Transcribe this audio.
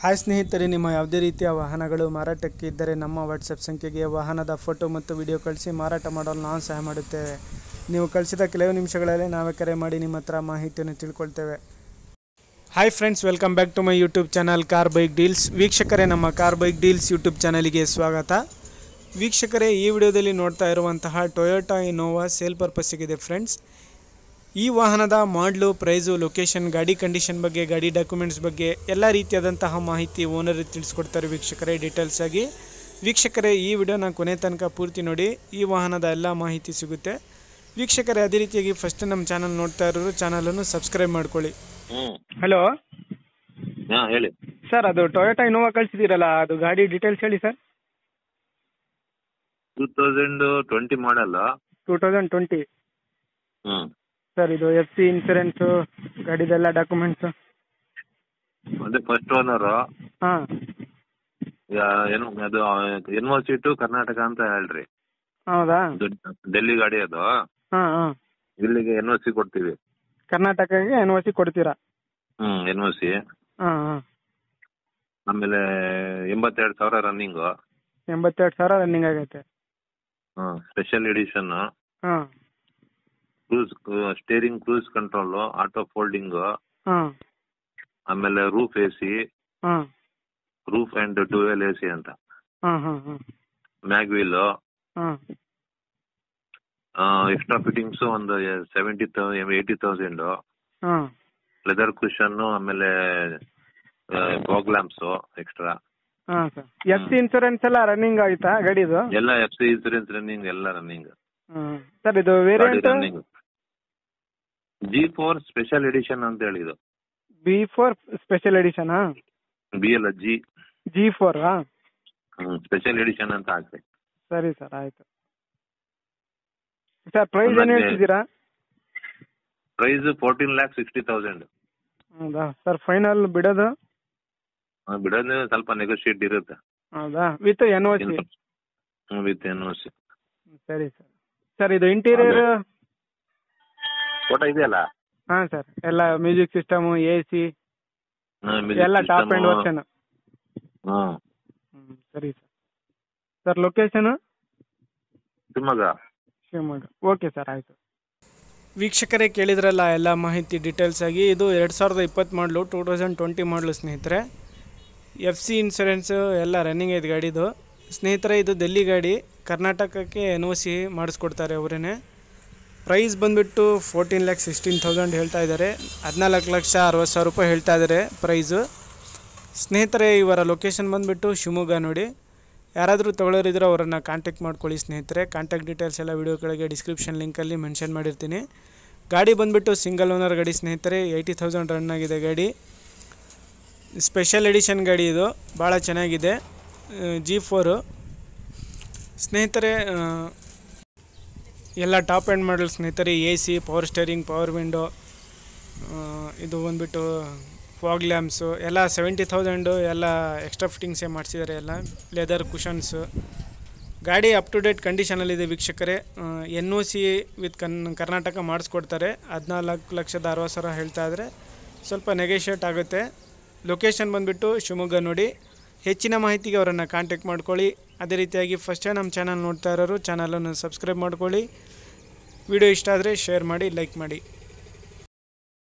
Hi ಸ್ನೇಹಿತರೆ, ನಿಮ್ಮ ಯಾವುದೇ ರೀತಿಯ ವಾಹನಗಳು ಮಾರಾಟಕ್ಕೆ ಇದ್ದರೆ ನಮ್ಮ ವಾಟ್ಸಪ್ ಸಂಖ್ಯೆಗೆ ವಾಹನದ ಫೋಟೋ ಮತ್ತು ವಿಡಿಯೋ ಕಳಿಸಿ ಮಾರಾಟ ಮಾಡಲು ನಾವು ಸಹಾಯ ಮಾಡುತ್ತೇವೆ. ನೀವು ಕಳಿಸಿದ ಕೆಲವು ನಿಮಿಷಗಳಲ್ಲಿ ನಾವೇ ಕರೆ ಮಾಡಿ ನಿಮ್ಮ ಹತ್ರ ಮಾಹಿತಿಯನ್ನು ತಿಳ್ಕೊಳ್ತೇವೆ. Hi friends, welcome back to my YouTube channel car bike deals. ವೀಕ್ಷಕರೇ, ನಮ್ಮ ಕಾರ್ ಬೈಕ್ ಡೀಲ್ಸ್ ಯೂಟ್ಯೂಬ್ ಚಾನಲಿಗೆ ಸ್ವಾಗತ. ವೀಕ್ಷಕರೇ, ಈ ವಿಡಿಯೋದಲ್ಲಿ ನೋಡ್ತಾ ಇರುವಂತಹ ಟೊಯೋಟಾ ಇನೋವಾ ಸೇಲ್ ಪರ್ಪಸ್ಸಿಗಿದೆ ಫ್ರೆಂಡ್ಸ್. ಈ ವಾಹನದ ಮಾಡಲು, ಪ್ರೈಸು, ಲೊಕೇಶನ್, ಗಾಡಿ ಕಂಡೀಷನ್ ಬಗ್ಗೆ, ಗಾಡಿ ಡಾಕ್ಯುಮೆಂಟ್ಸ್ ಬಗ್ಗೆ ಎಲ್ಲ ರೀತಿಯಾದಂತಹ ಮಾಹಿತಿ ಓನರ್ ತಿಳಿಸ್ಕೊಡ್ತಾರೆ ವೀಕ್ಷಕರೇ, ಡೀಟೇಲ್ಸ್ ಆಗಿ. ವೀಕ್ಷಕರೇ, ಈ ವಿಡಿಯೋನ ಕೊನೆ ತನಕ ಪೂರ್ತಿ ನೋಡಿ, ಈ ವಾಹನದ ಎಲ್ಲ ಮಾಹಿತಿ ಸಿಗುತ್ತೆ. ವೀಕ್ಷಕರೇ, ಅದೇ ರೀತಿಯಾಗಿ ಫಸ್ಟ್ ನಮ್ಮ ಚಾನಲ್ ನೋಡ್ತಾ ಇರೋರು ಚಾನಲನ್ನು ಸಬ್ಸ್ಕ್ರೈಬ್ ಮಾಡ್ಕೊಳ್ಳಿ. ಹಲೋ ಹೇಳಿ ಸರ್, ಅದು ಟೊಯೋಟಾ ಇನೋವಾ ಕಳಿಸಿದ್ದೀರಲ್ಲ, ಅದು ಗಾಡಿ ಡೀಟೇಲ್ಸ್ ಹೇಳಿ ಸರ್. 2020 ಮಾಡಲ್. 2020 ಸರ್. ಇದು FC ಇನ್ಸೂರೆನ್ಸು, ಗಾಡಿದೆಲ್ಲ ಡಾಕ್ಯುಮೆಂಟ್ಸು? ಅದೇ ಫಸ್ಟ್ ಓನರ್. ಹಾಂ, ಏನು ಅದು NOC ಟು ಕರ್ನಾಟಕ ಅಂತ ಹೇಳ್ರಿ. ಹೌದಾ? ಡೆಲ್ಲಿ ಗಾಡಿ ಅದು. ಹಾಂ ಹಾಂ, ಇಲ್ಲಿಗೆ NOC ಕೊಡ್ತೀವಿ. ಕರ್ನಾಟಕಕ್ಕೆ NOC ಕೊಡ್ತೀರಾ? NOC. ಹಾಂ ಹಾಂ. ಆಮೇಲೆ 82,000 ರನ್ನಿಂಗು. 82,000 ರನ್ನಿಂಗ್ ಆಗೈತೆ. Special edition. ಹಾಂ. Steering cruise control, auto folding. ಹಾಂ. ಆಮೇಲೆ ರೂಫ್ AC. ಹಾಂ. ರೂಫ್ ಅಂಡ್ ಡ್ಯುಯಲ್ AC ಅಂತ. ಹಾಂ ಹಾಂ ಹಾಂ. Mag wheel. ಹಾಂ. ಎಕ್ಸ್ಟ್ರಾ ಫಿಟ್ಟಿಂಗ್ಸ್ ಒಂದು 80,000. ಹಾಂ. ಲೆದರ್ ಕುಷನ್, ಆಮೇಲೆ ಫಾಗ್ ಲ್ಯಾಂಪ್ಸ್ ಎಕ್ಸ್ಟ್ರಾ. ಹಾಂ ಸರ್. FC ಇನ್ಸೂರೆನ್ಸ್ ಎಲ್ಲ ರನ್ನಿಂಗ್ ಆಯ್ತಾ ಗಾಡಿದು? ಎಲ್ಲ FC ಇನ್ಸೂರೆನ್ಸ್ ರನ್ನಿಂಗ್, ಎಲ್ಲ ರನ್ನಿಂಗ್. ಸರ್, ಇದು variant running G4 special edition ಅಂತ ಹೇಳಿ. ಇದು B4 ಸ್ಪೆಷಲ್ ಎಡಿಷನ್? B ಅಲ್ಲ, G4 ಸ್ಪೆಷಲ್ ಎಡಿಷನ್ ಅಂತ ಹಾಕ್ಬೇಕು. ಸರಿ ಸರ್, ಆಯ್ತು. ಸರ್, ಪ್ರೈಸ್ ಏನು ಹೇಳ್ತಿದ್ದೀರಾ? ಪ್ರೈಸ್ 14,60,000. ಹೌದಾ ಸರ್? ಫೈನಲ್ ಬಿಡೋದು ಸ್ವಲ್ಪ ನೆಗೋಷಿಯೇಟ್ ಇರುತ್ತೆ. ಹೌದಾ? With NOC? With NOC. ಸರಿ ಸರ್. ಸರ್, ಇದು ಇಂಟೀರಿಯರ್ ಫೋಟೋ ಇದೆಯಲ್ಲ? ಹಾಂ ಸರ್, ಎಲ್ಲ ಮ್ಯೂಸಿಕ್ ಸಿಸ್ಟಮು, AC ಎಲ್ಲ ಟಾಪ್ ಆ್ಯಂಡ್ ವರ್ಷನ್? ಸರಿ sir. Sir, location? Shivamogga. Okay sir, ಆಯಿತು. ವೀಕ್ಷಕರೇ, ಕೇಳಿದ್ರಲ್ಲ ಎಲ್ಲ ಮಾಹಿತಿ ಡೀಟೇಲ್ಸ್ ಆಗಿ. ಇದು 2020 ಮಾಡಲು, 2020 ಮಾಡಲು ಸ್ನೇಹಿತರೆ. FC ಇನ್ಸೂರೆನ್ಸು ಎಲ್ಲ ರನ್ನಿಂಗ್ ಐತೆ ಗಾಡಿದು ಸ್ನೇಹಿತರೆ. ಇದು ಡೆಲ್ಲಿ ಗಾಡಿ, ಕರ್ನಾಟಕಕ್ಕೆ NOC ಮಾಡಿಸ್ಕೊಡ್ತಾರೆ ಅವರೇ. ಪ್ರೈಸ್ ಬಂದುಬಿಟ್ಟು 14,16,000 ಹೇಳ್ತಾ ಇದ್ದಾರೆ. 14,60,000 ರೂಪಾಯಿ ಹೇಳ್ತಾ ಇದ್ದಾರೆ ಪ್ರೈಸು ಸ್ನೇಹಿತರೆ. ಇವರ ಲೊಕೇಶನ್ ಬಂದುಬಿಟ್ಟು ಶಿವಮೊಗ್ಗ ನೋಡಿ. ಯಾರಾದರೂ ತೊಗೊಳ್ಳೋರಿದ್ರೆ ಅವರನ್ನು ಕಾಂಟ್ಯಾಕ್ಟ್ ಮಾಡ್ಕೊಳ್ಳಿ ಸ್ನೇಹಿತರೆ. ಕಾಂಟ್ಯಾಕ್ಟ್ ಡೀಟೇಲ್ಸ್ ಎಲ್ಲ ವಿಡಿಯೋ ಕೆಳಗೆ ಡಿಸ್ಕ್ರಿಪ್ಷನ್ ಲಿಂಕಲ್ಲಿ ಮೆನ್ಷನ್ ಮಾಡಿರ್ತೀನಿ. ಗಾಡಿ ಬಂದುಬಿಟ್ಟು ಸಿಂಗಲ್ ಓನರ್ ಗಾಡಿ ಸ್ನೇಹಿತರೆ. 80,000 ರನ್ ಆಗಿದೆ ಗಾಡಿ. ಸ್ಪೆಷಲ್ ಎಡಿಷನ್ ಗಾಡಿ ಇದು, ಭಾಳ ಚೆನ್ನಾಗಿದೆ. G4 ಸ್ನೇಹಿತರೆ. ಎಲ್ಲ ಟಾಪ್ ಆ್ಯಂಡ್ ಮಾಡಲ್ ಸ್ನೇಹಿತರೆ. AC, power steering, power window, ಇದು ಬಂದುಬಿಟ್ಟು ಫಾಗ್ ಲ್ಯಾಂಪ್ಸು ಎಲ್ಲ 70,000 ಎಲ್ಲ ಎಕ್ಸ್ಟ್ರಾ ಫಿಟ್ಟಿಂಗ್ಸೇ ಮಾಡಿಸಿದ್ದಾರೆ. ಎಲ್ಲ ಲೆದರ್ ಕುಷನ್ಸು. ಗಾಡಿ ಅಪ್ ಟು ಡೇಟ್ ಕಂಡೀಷನಲ್ಲಿದೆ ವೀಕ್ಷಕರೇ. NOC with Karnataka ಮಾಡಿಸ್ಕೊಡ್ತಾರೆ. 14,60,000 ಹೇಳ್ತಾ ಇದ್ದಾರೆ. ಸ್ವಲ್ಪ ನೆಗೋಷಿಯೇಟ್ ಆಗುತ್ತೆ. ಲೊಕೇಶನ್ ಬಂದುಬಿಟ್ಟು ಶಿವಮೊಗ್ಗ ನೋಡಿ. ಹೆಚ್ಚಿನ ಮಾಹಿತಿಗೆ ಅವರನ್ನು ಕಾಂಟ್ಯಾಕ್ಟ್ ಮಾಡ್ಕೊಳ್ಳಿ. ಅದೇ ರೀತಿಯಾಗಿ ಫಸ್ಟೇ ನಮ್ಮ ಚಾನಲ್ ನೋಡ್ತಾ ಇರೋರು ಚಾನಲನ್ನು ಸಬ್ಸ್ಕ್ರೈಬ್ ಮಾಡ್ಕೊಳ್ಳಿ. ವಿಡಿಯೋ ಇಷ್ಟ ಆದರೆ ಶೇರ್ ಮಾಡಿ, ಲೈಕ್ ಮಾಡಿ.